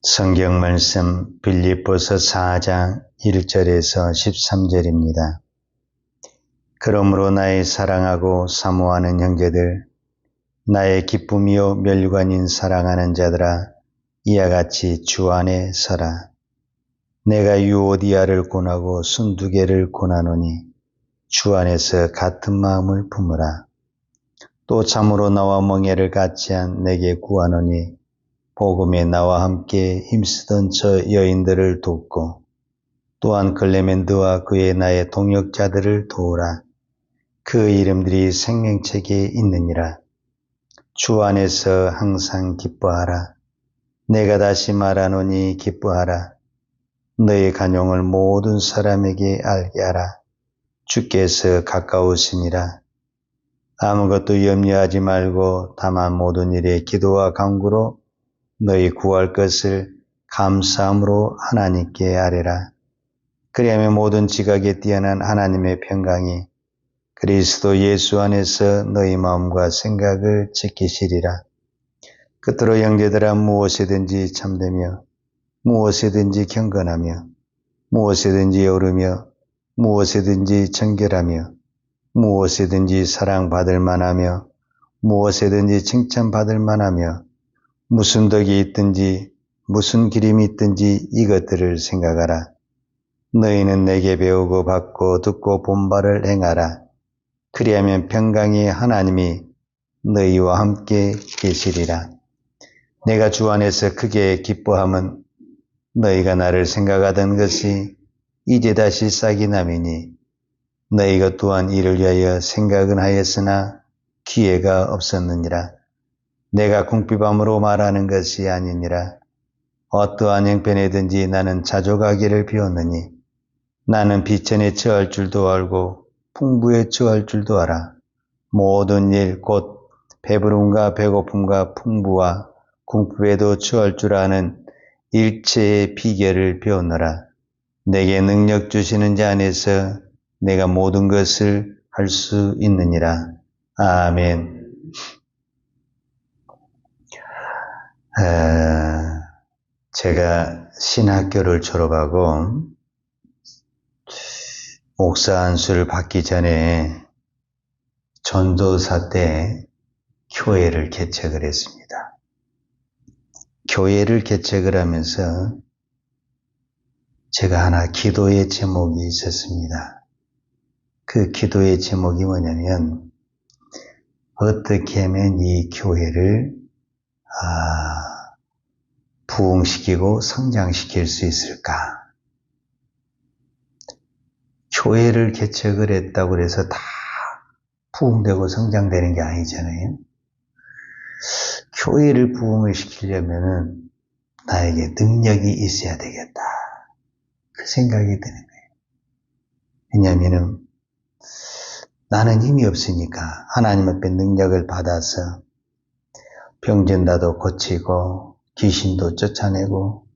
성경 말씀 빌립보서 4장 1절에서 13절입니다. 그러므로 나의 사랑하고 사모하는 형제들, 나의 기쁨이요 멸관인 사랑하는 자들아, 이와 같이 주 안에 서라. 내가 유오디아를 권하고 순두개를 권하노니 주 안에서 같은 마음을 품으라. 또 참으로 나와 멍에를 같이 한 내게 구하노니 복음에 나와 함께 힘쓰던 저 여인들을 돕고 또한 클레멘드와 그의 나의 동역자들을 도우라. 그 이름들이 생명책에 있느니라. 주 안에서 항상 기뻐하라. 내가 다시 말하노니 기뻐하라. 너의 간용을 모든 사람에게 알게 하라. 주께서 가까우시니라. 아무것도 염려하지 말고 다만 모든 일에 기도와 간구로 너희 구할 것을 감사함으로 하나님께 아뢰라. 그리하면 모든 지각에 뛰어난 하나님의 평강이 그리스도 예수 안에서 너희 마음과 생각을 지키시리라. 끝으로 형제들아, 무엇이든지 참되며 무엇이든지 경건하며 무엇이든지 옳으며 무엇이든지 정결하며 무엇이든지 사랑받을 만하며 무엇이든지 칭찬받을 만하며 무슨 덕이 있든지 무슨 기림이 있든지 이것들을 생각하라. 너희는 내게 배우고 받고 듣고 본 바를 행하라. 그리하면 평강의 하나님이 너희와 함께 계시리라. 내가 주 안에서 크게 기뻐함은 너희가 나를 생각하던 것이 이제 다시 싹이 나미니 너희가 또한 이를 위하여 생각은 하였으나 기회가 없었느니라. 내가 궁핍함으로 말하는 것이 아니니라. 어떠한 형편이든지 나는 자족하기를 비웠느니 나는 비천에 처할 줄도 알고 풍부에 처할 줄도 알아. 모든 일 곧 배부름과 배고픔과 풍부와 궁핍에도 처할 줄 아는 일체의 비결을 배우노라. 내게 능력 주시는 자 안에서 내가 모든 것을 할 수 있느니라. 아멘. 제가 신학교를 졸업하고 목사 안수를 받기 전에 전도사 때 교회를 개척을 했습니다. 교회를 개척을 하면서 제가 하나 기도의 제목이 있었습니다. 그 기도의 제목이 뭐냐면 어떻게 하면 이 교회를 부흥시키고 성장시킬 수 있을까? 교회를 개척을 했다고 해서 다 부흥되고 성장되는 게 아니잖아요. 교회를 부흥을 시키려면은 나에게 능력이 있어야 되겠다. 그 생각이 드는 거예요. 왜냐하면은 나는 힘이 없으니까 하나님 앞에 능력을 받아서 병든다도 고치고 귀신도 쫓아내고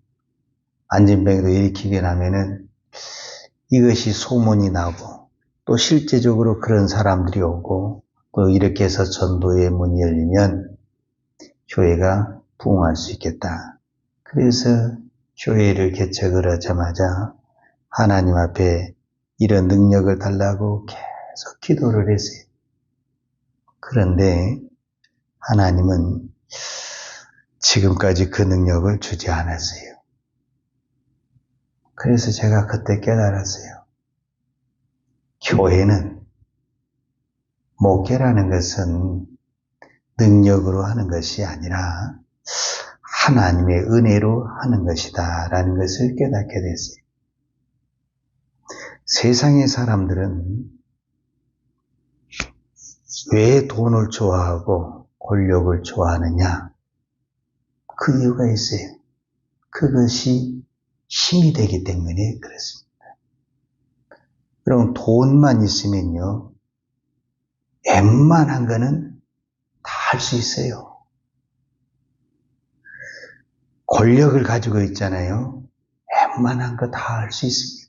안진병도 일으키게 하면은 이것이 소문이 나고 또 실제적으로 그런 사람들이 오고 또 이렇게 해서 전도의 문이 열리면 교회가 부흥할 수 있겠다. 그래서 교회를 개척을 하자마자 하나님 앞에 이런 능력을 달라고 계속 기도를 했어요. 그런데 하나님은 지금까지 그 능력을 주지 않았어요. 그래서 제가 그때 깨달았어요. 교회는 목회라는 것은 능력으로 하는 것이 아니라 하나님의 은혜로 하는 것이다 라는 것을 깨닫게 됐어요. 세상의 사람들은 왜 돈을 좋아하고 권력을 좋아하느냐? 그 이유가 있어요. 그것이 힘이 되기 때문에 그렇습니다. 그럼 돈만 있으면요, 웬만한 거는 다 할 수 있어요. 권력을 가지고 있잖아요. 웬만한 거 다 할 수 있습니다.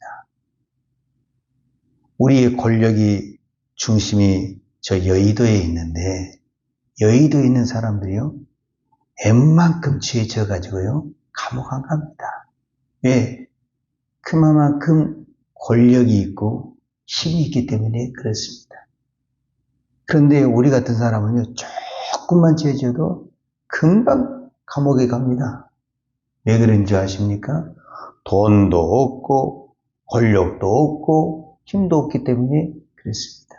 우리의 권력이 중심이 저 여의도에 있는데 여의도에 있는 사람들이요, 웬만큼 취해져 가지고요, 감옥 안 갑니다. 왜? 그만큼 권력이 있고 힘이 있기 때문에 그렇습니다. 그런데 우리 같은 사람은요, 조금만 죄져도 금방 감옥에 갑니다. 왜 그런지 아십니까? 돈도 없고 권력도 없고 힘도 없기 때문에 그렇습니다.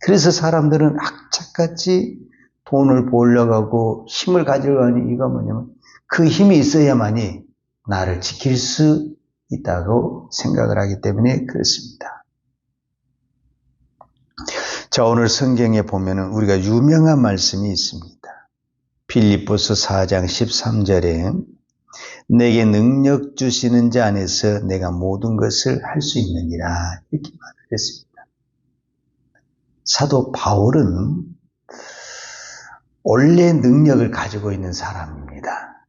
그래서 사람들은 악착같이 돈을 벌려가고 힘을 가지려고 하는 이유가 뭐냐면 그 힘이 있어야만이 나를 지킬 수 있다고 생각을 하기 때문에 그렇습니다. 자, 오늘 성경에 보면은 우리가 유명한 말씀이 있습니다. 빌립보서 4장 13절에 내게 능력 주시는 자 안에서 내가 모든 것을 할 수 있느니라 이렇게 말을 했습니다. 사도 바울은 원래 능력을 가지고 있는 사람입니다.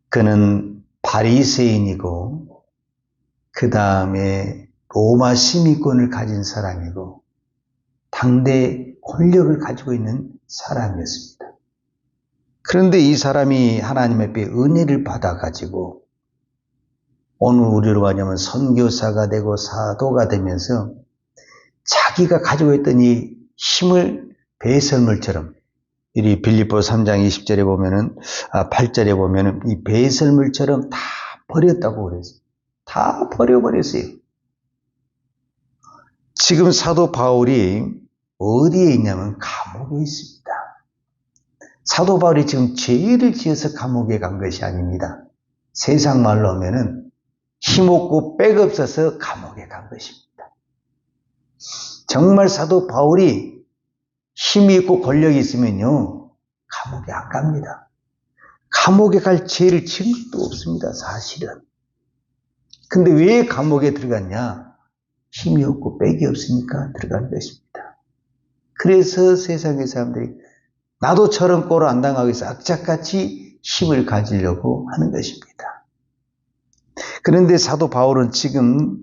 그는 바리새인이고 그 다음에 로마 시민권을 가진 사람이고 당대 권력을 가지고 있는 사람이었습니다. 그런데 이 사람이 하나님 앞에 은혜를 받아가지고 오늘 우리로 하자면 선교사가 되고 사도가 되면서 자기가 가지고 있던 이 힘을 배설물처럼 이 빌립보 3장 20절에 보면은 8절에 보면은 이 배설물처럼 다 버렸다고 그랬어요. 다 버려버렸어요. 지금 사도 바울이 어디에 있냐면 감옥에 있습니다. 사도 바울이 지금 죄를 지어서 감옥에 간 것이 아닙니다. 세상 말로 하면은 힘없고 빽 없어서 감옥에 간 것입니다. 정말 사도 바울이 힘이 있고 권력이 있으면요 감옥에 안 갑니다. 감옥에 갈 죄를 지은 것도 없습니다. 사실은. 근데 왜 감옥에 들어갔냐? 힘이 없고 빽이 없으니까 들어간 것입니다. 그래서 세상의 사람들이 나도 저런 꼴을 안 당하기 위해서 악착같이 힘을 가지려고 하는 것입니다. 그런데 사도 바울은 지금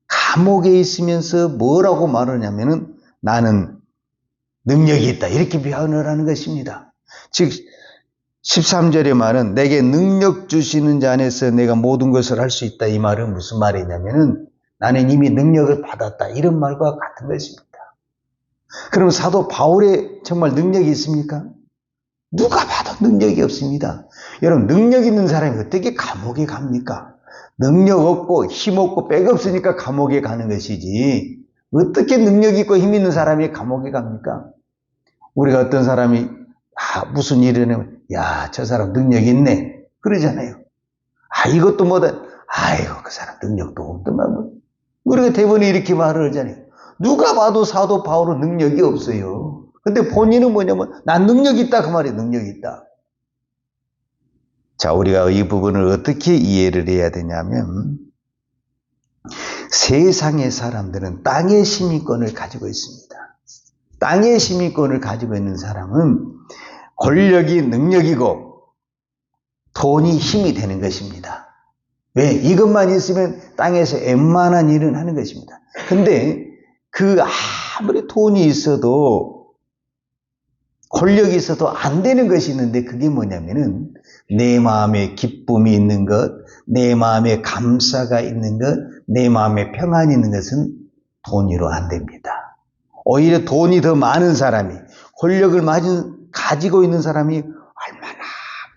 감옥에 있으면서 뭐라고 말하냐면은 나는 능력이 있다 이렇게 표현을 하는 것입니다. 즉 13절의 말은 내게 능력 주시는 자 안에서 내가 모든 것을 할 수 있다 이 말은 무슨 말이냐면은 나는 이미 능력을 받았다 이런 말과 같은 것입니다. 그럼 사도 바울에 정말 능력이 있습니까? 누가 봐도 능력이 없습니다. 여러분 능력 있는 사람이 어떻게 감옥에 갑니까? 능력 없고 힘 없고 빽 없으니까 감옥에 가는 것이지 어떻게 능력 있고 힘 있는 사람이 감옥에 갑니까? 우리가 어떤 사람이 무슨 일을 하면 야, 저 사람 능력 있네 그러잖아요. 이것도 뭐다 아이고 그 사람 능력도 없더만 우리가 대부분 이렇게 말을 하잖아요. 누가 봐도 사도 바울은 능력이 없어요. 근데 본인은 뭐냐면 난 능력이 있다 그 말이에요. 능력이 있다. 자, 우리가 이 부분을 어떻게 이해를 해야 되냐면 세상의 사람들은 땅의 시민권을 가지고 있습니다. 땅의 시민권을 가지고 있는 사람은 권력이 능력이고 돈이 힘이 되는 것입니다. 왜? 이것만 있으면 땅에서 웬만한 일은 하는 것입니다. 근데 아무리 돈이 있어도 권력이 있어도 안 되는 것이 있는데 그게 뭐냐면은 내 마음에 기쁨이 있는 것, 내 마음에 감사가 있는 것, 내 마음에 평안이 있는 것은 돈으로 안 됩니다. 오히려 돈이 더 많은 사람이 권력을 가지고 있는 사람이 얼마나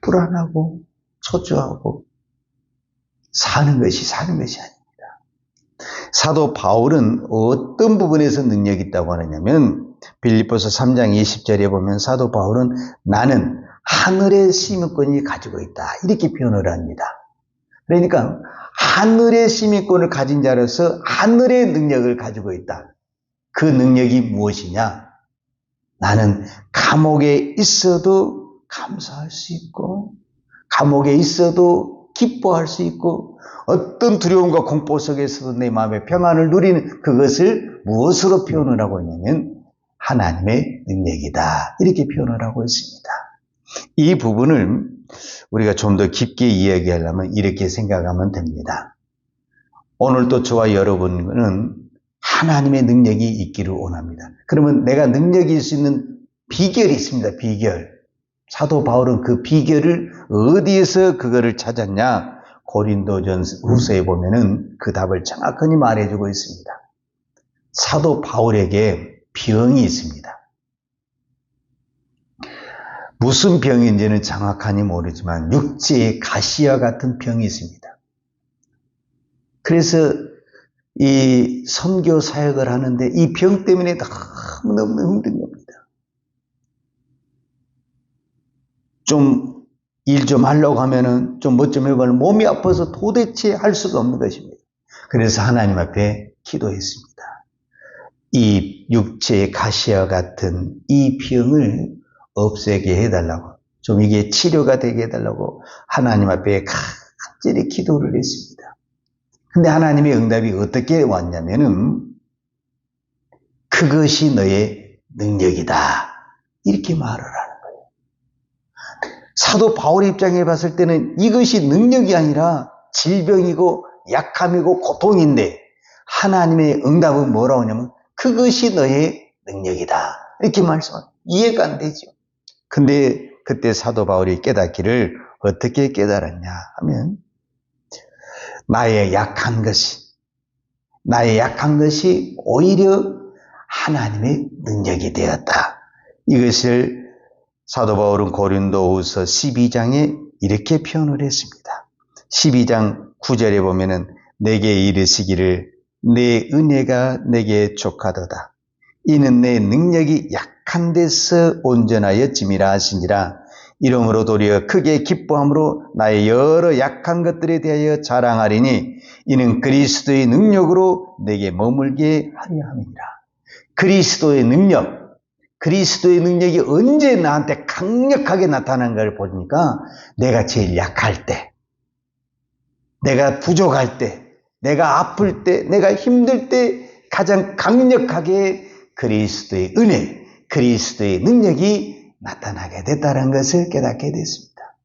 불안하고 초조하고 사는 것이 아닙니다. 사도 바울은 어떤 부분에서 능력이 있다고 하느냐면 빌립보서 3장 20절에 보면 사도 바울은 나는 하늘의 시민권이 가지고 있다 이렇게 표현을 합니다. 그러니까 하늘의 시민권을 가진 자로서 하늘의 능력을 가지고 있다. 그 능력이 무엇이냐? 나는 감옥에 있어도 감사할 수 있고 감옥에 있어도 기뻐할 수 있고 어떤 두려움과 공포 속에서도 내 마음의 평안을 누리는 그것을 무엇으로 표현을 하고 있냐면 하나님의 능력이다 이렇게 표현을 하고 있습니다. 이 부분을 우리가 좀 더 깊게 이야기하려면 이렇게 생각하면 됩니다. 오늘도 저와 여러분은 하나님의 능력이 있기를 원합니다. 그러면 내가 능력이 있을 수 있는 비결이 있습니다. 비결. 사도 바울은 그 비결을 어디에서 그거를 찾았냐? 고린도전후서에 보면은 그 답을 정확하게 말해주고 있습니다. 사도 바울에게 병이 있습니다. 무슨 병인지는 정확하니 모르지만 육체의 가시와 같은 병이 있습니다. 그래서 이 선교 사역을 하는데 이 병 때문에 너무너무 힘든 겁니다. 좀 일 좀 하려고 하면은 좀 뭐 좀 해보면 몸이 아파서 도대체 할 수가 없는 것입니다. 그래서 하나님 앞에 기도했습니다. 이 육체의 가시와 같은 이 병을 없애게 해달라고, 좀 이게 치료가 되게 해달라고 하나님 앞에 간절히 기도를 했습니다. 근데 하나님의 응답이 어떻게 왔냐면은 그것이 너의 능력이다 이렇게 말을 하는 거예요. 사도 바울 입장에 봤을 때는 이것이 능력이 아니라 질병이고 약함이고 고통인데 하나님의 응답은 뭐라고 하냐면 그것이 너의 능력이다 이렇게 말씀하는, 이해가 안 되죠. 근데 그때 사도 바울이 깨닫기를 어떻게 깨달았냐 하면 나의 약한 것이 오히려 하나님의 능력이 되었다. 이것을 사도 바울은 고린도후서 12장에 이렇게 표현을 했습니다. 12장 9절에 보면은 내게 이르시기를 내 은혜가 내게 족하도다. 이는 내 능력이 약한 데서 온전하였음이라 하시니라. 이러므로 도리어 크게 기뻐함으로 나의 여러 약한 것들에 대하여 자랑하리니 이는 그리스도의 능력으로 내게 머물게 하려 함이니라. 그리스도의 능력이 언제 나한테 강력하게 나타난 걸 보니까 내가 제일 약할 때, 내가 부족할 때, 내가 아플 때, 내가 힘들 때 가장 강력하게 그리스도의 은혜, 그리스도의 능력이 나타나게 됐다는 것을 깨닫게 됐습니다.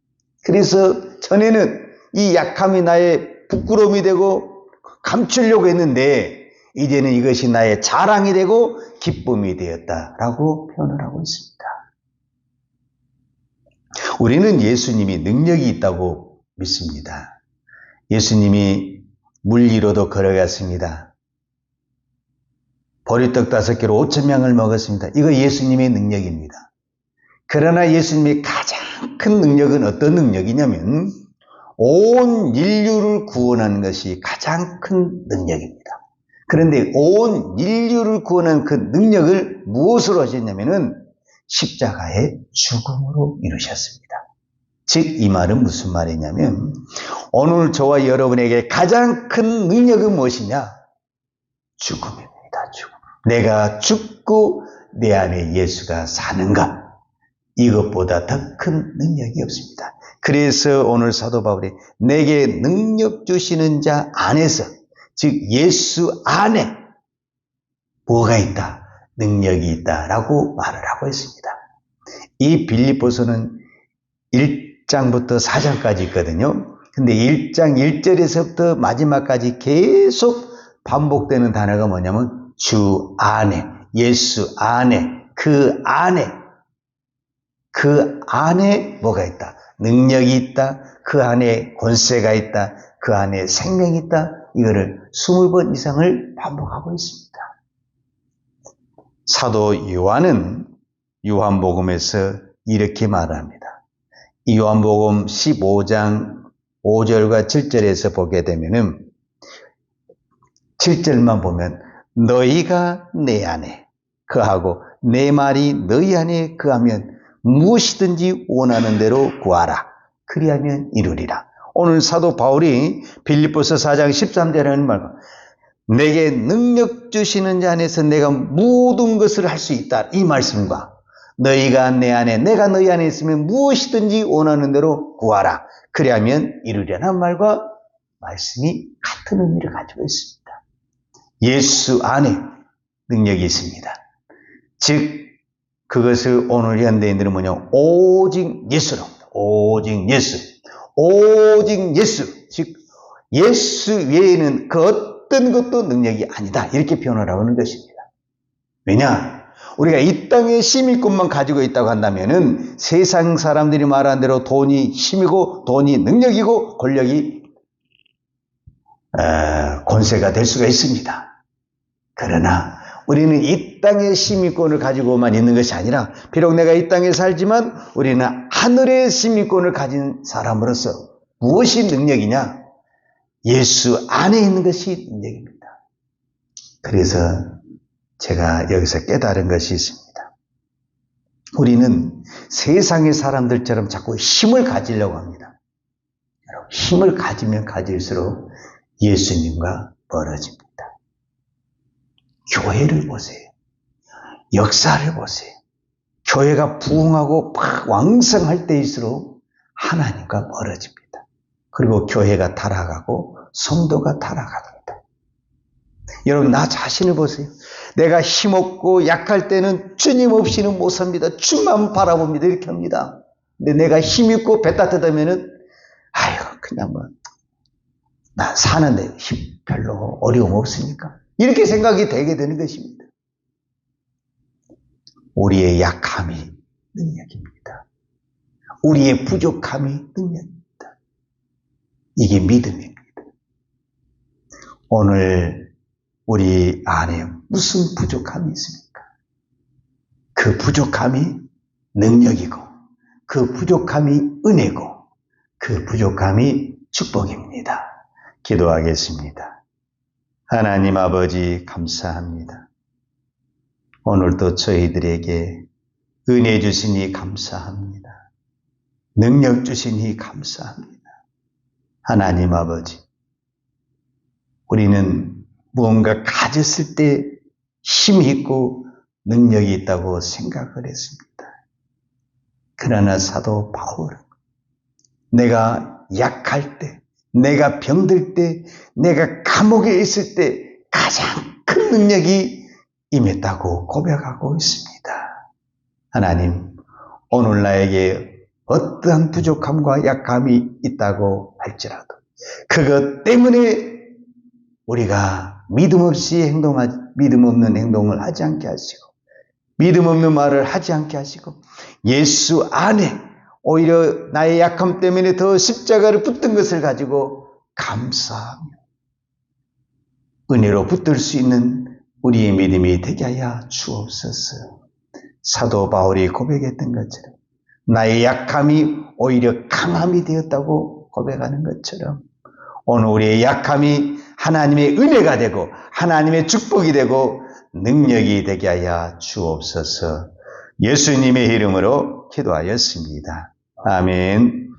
그래서 전에는 이 약함이 나의 부끄러움이 되고 감추려고 했는데 이제는 이것이 나의 자랑이 되고 기쁨이 되었다라고 표현을 하고 있습니다. 우리는 예수님이 능력이 있다고 믿습니다. 예수님이 물 위로도 걸어갔습니다. 보리떡 5개로 5,000명을 먹었습니다. 이거 예수님의 능력입니다. 그러나 예수님의 가장 큰 능력은 어떤 능력이냐면 온 인류를 구원하는 것이 가장 큰 능력입니다. 그런데 온 인류를 구원하는 그 능력을 무엇으로 하셨냐면은 십자가의 죽음으로 이루셨습니다. 즉 이 말은 무슨 말이냐면 오늘 저와 여러분에게 가장 큰 능력은 무엇이냐? 죽음입니다. 죽음. 내가 죽고 내 안에 예수가 사는 것, 이것보다 더 큰 능력이 없습니다. 그래서 오늘 사도 바울이 내게 능력 주시는 자 안에서, 즉 예수 안에 뭐가 있다? 능력이 있다라고 말을 하고 있습니다. 이 빌립보서는 1장부터 4장까지 있거든요. 근데 1장 1절에서부터 마지막까지 계속 반복되는 단어가 뭐냐면 주 안에, 예수 안에, 그 안에 뭐가 있다? 능력이 있다. 그 안에 권세가 있다. 그 안에 생명이 있다. 이거를 20번 이상을 반복하고 있습니다. 사도 요한은 요한복음에서 이렇게 말합니다. 이 요한복음 15장 5절과 7절에서 보게 되면은 7절만 보면 너희가 내 안에 거하고 내 말이 너희 안에 거하면 무엇이든지 원하는 대로 구하라. 그리하면 이루리라. 오늘 사도 바울이 빌립보서 4장 13절에 하는 말과 내게 능력 주시는 자 안에서 내가 모든 것을 할 수 있다. 이 말씀과 너희가 내 안에, 내가 너희 안에 있으면 무엇이든지 원하는 대로 구하라. 그리하면 이루리라는 말과 말씀이 같은 의미를 가지고 있습니다. 예수 안에 능력이 있습니다. 즉 그것을 오늘 현대인들은 뭐냐? 오직 예수로 합니다. 오직 예수. 즉 예수 외에는 그 어떤 것도 능력이 아니다. 이렇게 표현을 하고 있는 것입니다. 왜냐? 우리가 이 땅의 시민권만 가지고 있다고 한다면은 세상 사람들이 말하는 대로 돈이 힘이고 돈이 능력이고 권력이 권세가 될 수가 있습니다. 그러나 우리는 이 땅의 시민권을 가지고만 있는 것이 아니라 비록 내가 이 땅에 살지만 우리는 하늘의 시민권을 가진 사람으로서 무엇이 능력이냐? 예수 안에 있는 것이 능력입니다. 그래서 제가 여기서 깨달은 것이 있습니다. 우리는 세상의 사람들처럼 자꾸 힘을 가지려고 합니다. 힘을 가지면 가질수록 예수님과 멀어집니다. 교회를 보세요. 역사를 보세요. 교회가 부흥하고 막 왕성할 때일수록 하나님과 멀어집니다. 그리고 교회가 타락하고 성도가 타락합니다. 여러분, 나 자신을 보세요. 내가 힘없고 약할 때는 주님 없이는 못 삽니다. 주만 바라봅니다. 이렇게 합니다. 근데 내가 힘있고 배 따뜻하면은 아이고 그냥 나 사는데 힘 별로 어려움 없으니까 이렇게 생각이 되게 되는 것입니다. 우리의 약함이 능력입니다. 우리의 부족함이 능력입니다. 이게 믿음입니다. 오늘 우리 안에 무슨 부족함이 있습니까? 그 부족함이 능력이고 그 부족함이 은혜고 그 부족함이 축복입니다. 기도하겠습니다. 하나님 아버지 감사합니다. 오늘도 저희들에게 은혜 주시니 감사합니다. 능력 주시니 감사합니다. 하나님 아버지, 우리는 무언가 가졌을 때 힘이 있고 능력이 있다고 생각을 했습니다. 그러나 사도 바울은 내가 약할 때, 내가 병들 때, 내가 감옥에 있을 때 가장 큰 능력이 임했다고 고백하고 있습니다. 하나님, 오늘 나에게 어떠한 부족함과 약함이 있다고 할지라도 그것 때문에 우리가 믿음 없는 행동을 하지 않게 하시고 믿음 없는 말을 하지 않게 하시고 예수 안에 오히려 나의 약함 때문에 더 십자가를 붙든 것을 가지고 감사하며 은혜로 붙들 수 있는 우리의 믿음이 되게 하여 주옵소서. 사도 바울이 고백했던 것처럼 나의 약함이 오히려 강함이 되었다고 고백하는 것처럼 오늘 우리의 약함이 하나님의 은혜가 되고 하나님의 축복이 되고 능력이 되게 하여 주옵소서. 예수님의 이름으로 기도하였습니다. 아멘.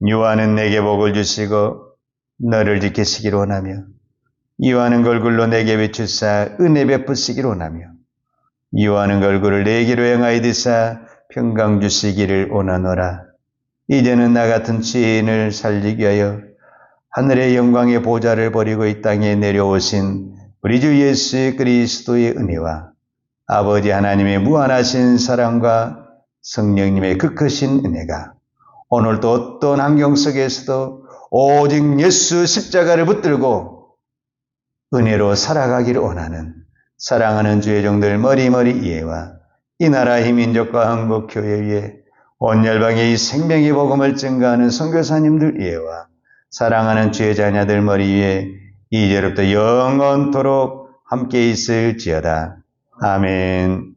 유하는 내게 복을 주시고 너를 지키시기를 원하며 유하는 걸굴로 내게 비추사 은혜 베푸시기를 원하며 유하는 걸굴을 내게로 향하여 드사 평강 주시기를 원하노라. 이제는 나 같은 죄인을 살리기 위하여 하늘의 영광의 보좌를 버리고 이 땅에 내려오신 우리 주 예수 그리스도의 은혜와 아버지 하나님의 무한하신 사랑과 성령님의 극크신 은혜가 오늘도 어떤 환경 속에서도 오직 예수 십자가를 붙들고 은혜로 살아가기를 원하는 사랑하는 주의 종들 머리머리 이해와 이 나라 희민족과 한국교회 위에 온 열방의 이 생명의 복음을 증거하는 선교사님들 이해와 사랑하는 주의 자녀들 머리 위에 이제부터 영원토록 함께 있을지어다. 아멘.